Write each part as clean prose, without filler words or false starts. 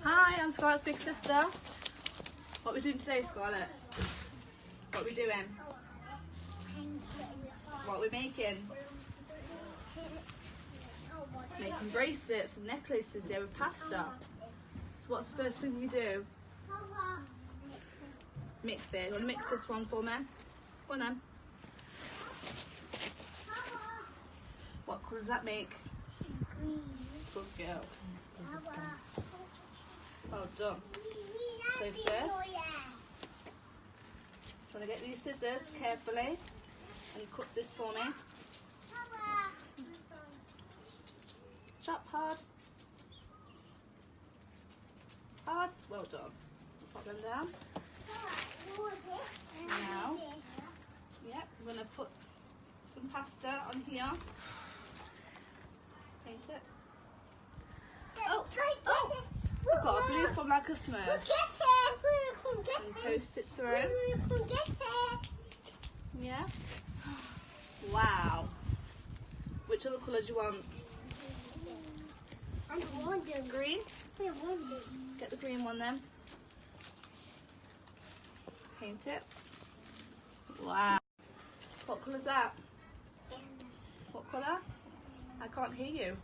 Hi, I'm Scarlett's big sister. What are we doing today, Scarlett? What are we doing? What are we making? Making bracelets and necklaces here with pasta. So what's the first thing you do? Mix it. You want to mix this one for me? Go on then. What colour does that make? Good girl. Well done. So first, do you want to get these scissors carefully and cut this for me? Chop hard. Hard. Well done. Pop them down. Now, yep, I'm going to put some pasta on here. Paint it. Oh, oh! We've got a blue from like a Smurf. And toast it through. Yeah. Wow. Which other colour do you want? Green? Get the green one then. Paint it. Wow. What colour is that? What colour? I can't hear you.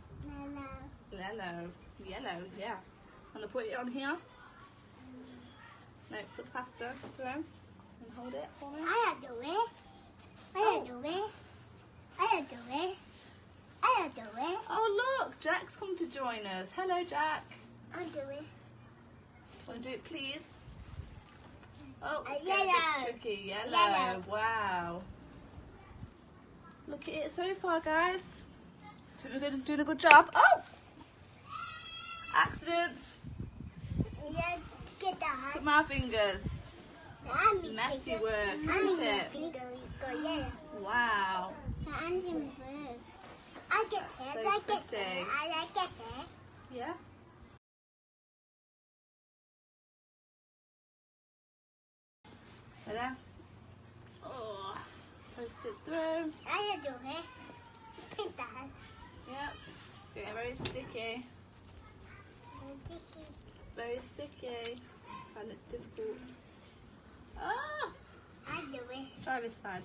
Yellow. Yellow, yeah. I'm going to put it on here. No, put the pasta through and hold it for me. I do it. I do it. I do it. I do it. Oh look, Jack's come to join us. Hello, Jack. I do it. Want to do it, please? Oh, it's Yellow. getting a bit tricky. Yellow. Yellow. Wow. Look at it so far, guys. I think we're doing a good job. Oh! Accidents. Let's get the Look hot. at my fingers. It's messy work, isn't it? Wow. I get So it. I get pretty. it. I like it. Yeah. There. Oh, post it through. I do it. Paint that. Yep. It's getting very sticky. Very sticky. Find it difficult. Ah! I do it. Try this side.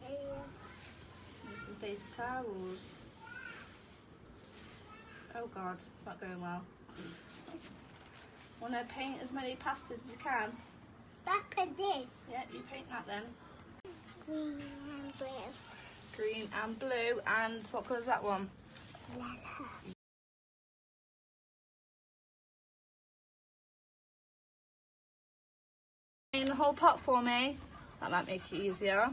Use some paper towels. Oh god, it's not going well. Want to paint as many pastas as you can? Back a day. Yeah, you paint that then. Green and blue. Green and blue, and what colour is that one? Yellow. Paint the whole pot for me. That might make it easier.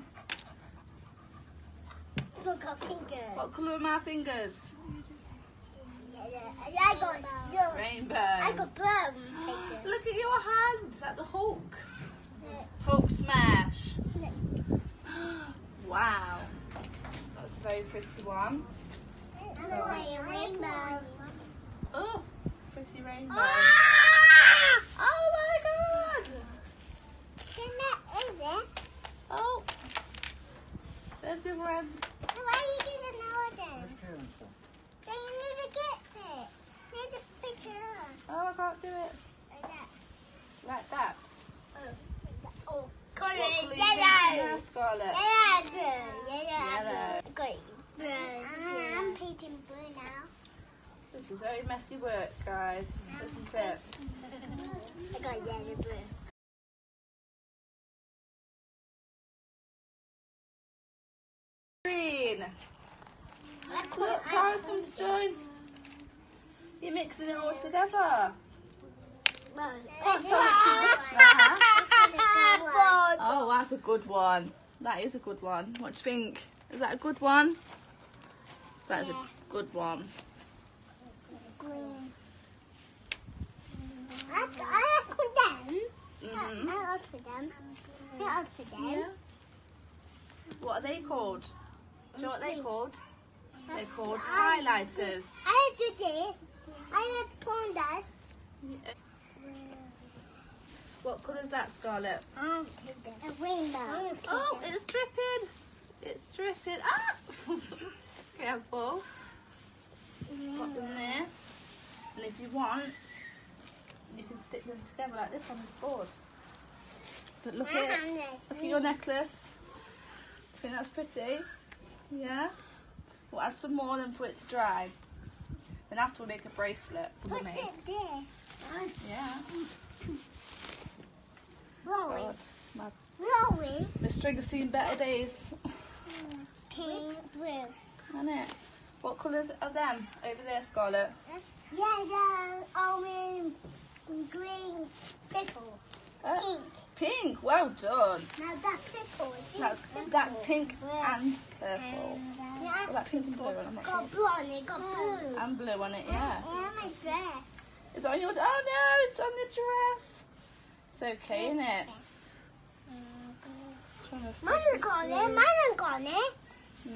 Look at fingers. What colour are my fingers? Yellow. I got silver. Rainbow. I got brown fingers. Look at your hands, like the Hulk. Hulk smash. Wow. That's a very pretty one. I'm a rainbow. Oh, pretty rainbow. Ah! Oh my god! Oh, there's the other end. Why are you getting another then? Then you need to get it. You need to pick it up. Oh, I can't do it. Like that. Like that. Oh, What colour are you painting yellow. now, Scarlett? Yellow. Great. I'm painting blue now. This is very messy work, guys, isn't it? I got yellow blue. Green. Look, Tara's come to join. You're mixing it all together. Can't tell it too much now, huh? Oh, that's a good one. That is a good one. What do you think? Is that a good one? That is a good one. Green. I like them. Mhm. I like them. I like them. Yeah. What are they called? Do you know what they're called? They're called highlighters. I do this. I like put that. What colour is that, Scarlett? A rainbow. Oh, it's dripping. It's dripping. Ah! Careful. Pop them there. if you want, you can stick them together like this on this board. But look at your necklace. I think that's pretty. Yeah. We'll add some more then for it to dry. Then after we'll make a bracelet for Put Mummy. it there. Yeah. Blowing. God, Blowing. my string's seen better days. Pink, blue. Isn't it? What colours are them over there, Scarlett? Yellow, orange, green, purple, pink. Pink. Well done. Now that's purple. That's pink and purple. Well, that pink and blue, and I'm not sure. Got blue on it, got blue. And blue on it, yeah. And my dress. It's on yours. Oh no, it's on the dress. It's okay, isn't it? Mine got it. Mine got it.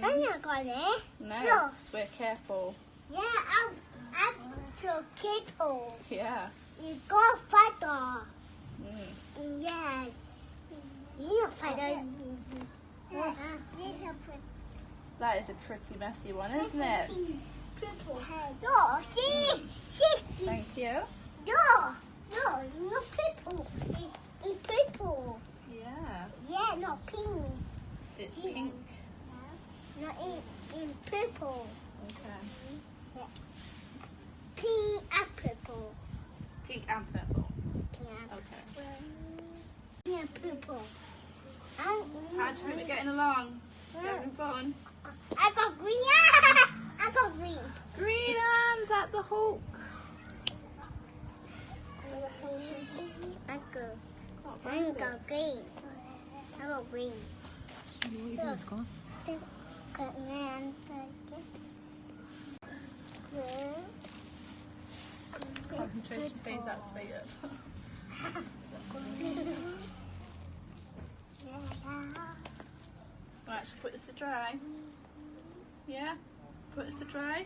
Mine got it. No, Look. so we're careful. Yeah, I'm so careful. Yeah. You got feather. Mm. Yes. You feather. That is a pretty messy one, isn't it? No, see. Thank you. No, not purple. It's purple. Yeah. Yeah, not pink. It's pink. No, in purple. Okay. Pink and purple. Pink and purple. Pink and Okay. yeah, purple. How's it getting along? Having fun? I got green. I got green. Green hands at the hook. I got Not green. bad. I got green. What are you doing, Scarlett? Concentration phase activated. Right, should we put this to dry? Yeah? Put this to dry?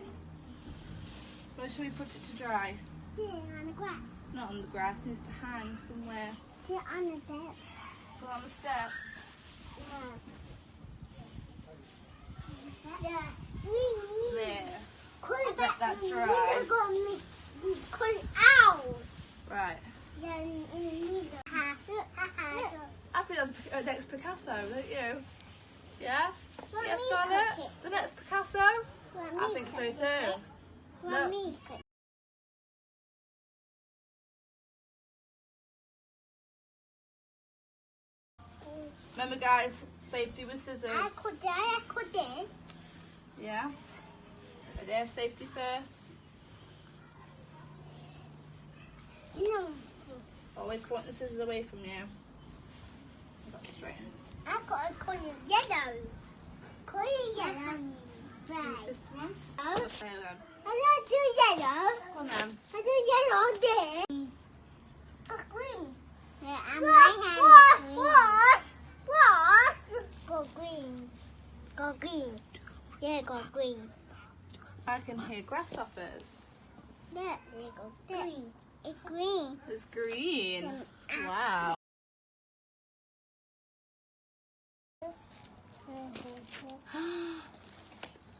Where should we put it to dry? Yeah, on the grass. Not on the grass, it needs to hang somewhere. Yeah, on the step. Go on the step. Yeah. There. Let that dry. Cut it out. Right. Yeah, I think that's the next Picasso, don't you? Yeah? Let Yeah, me Scarlett? cut it. The next Picasso? I think so too. Let me cut it. Remember guys, safety with scissors. I cut it. Yeah? But there's safety first. No. Always point the scissors away from you. Got it straight. I got it yellow. Cut it yellow. Use Right. this one. Oh. Okay then. I don't do yellow. Come on then. I do yellow there. Got green. Yeah, and my hand is green. What? Got green. Got green. Yeah, got green. I can hear grasshoppers. There, they go green. It's green. It's green. Wow.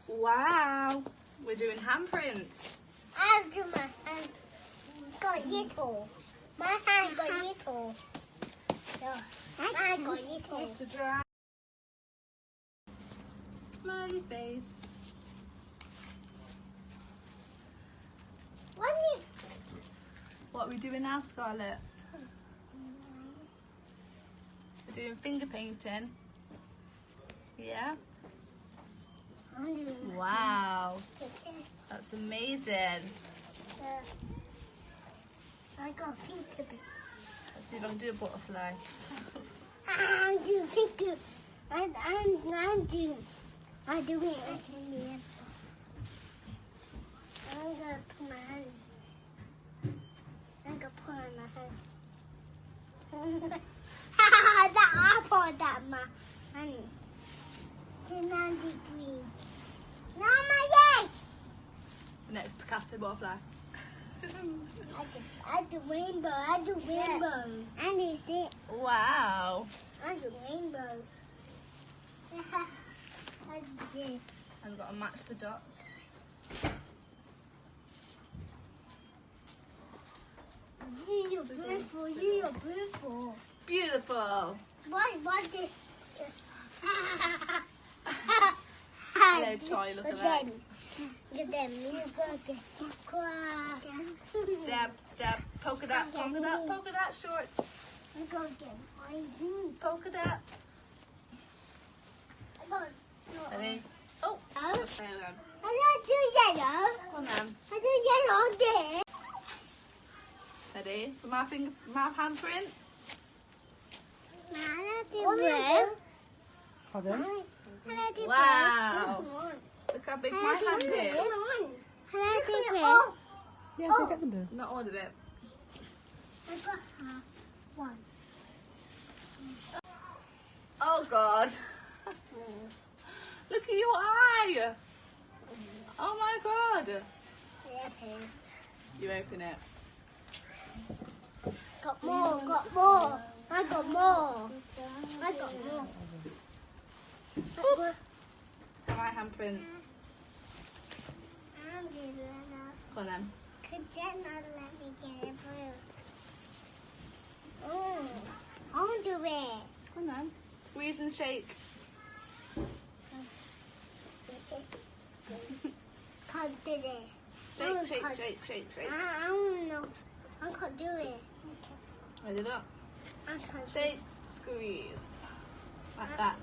Wow. We're doing handprints. I do my hand. Got little. My hand got little. Yeah. My hand got little. To dry. Smiley face. What are we doing now, Scarlett? We're doing finger painting. Yeah? Wow. That's amazing. I got pink. Let's see if I can do a butterfly. I do pink. I do it. I'm gonna put my hand. I'm gonna put on my hand. That apple that my honey. It's 90 degrees. Not my leg. Next Picasso butterfly. I do rainbow. I do rainbow. And is it? Wow. I do rainbow. I do this. I've got to match the dots. beautiful. You're beautiful. Beautiful. What is? Hello, Toy. Look at that. Look at them. You go get quack. Dab. Polka dot shorts. You go get my Polka dot. Ready? Oh. Okay, then. I don't do yellow. Come on, then. I do yellow there. Ready? For my handprint. I don't do blue. Pardon? I do Wow. blue. Look how big my hand is. I do blue. Yeah, go get them blue. Not all of it. I got one. Oh, God. Look at your eye. Oh, my God. You open it. Got more. I got more. My handprint. Come on, then. Could that not let me get it blue? Oh, I want to do it. Come on, then. Squeeze and shake. Can't do it. Shake. I don't know. I can't do it. Ready, look. I can't. Shake, squeeze. Like that.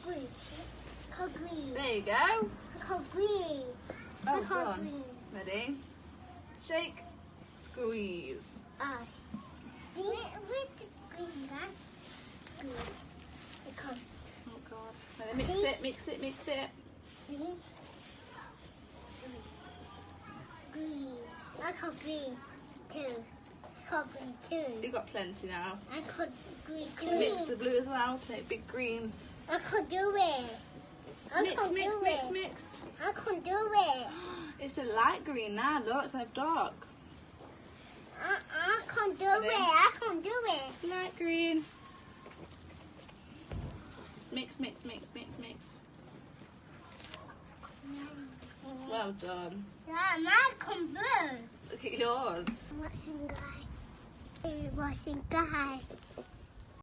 Green. Called green. There you go. I called green. Oh, I called done. green. Ready? Shake, squeeze. Us. With the green guy. Green. I called Oh, God. Ready? Mix it. green. Green. I called green too. I called green too. You've got plenty now. I called green Mix too. the blue as well to make big green. I can't do it. I Mix. I can't do it. It's a light green now, look. It's like dark. I can't do Ready? it. I can't do it. Light green. Mix. Well done. Yeah, I can't do. Look at yours. What's in guy? What's in guy?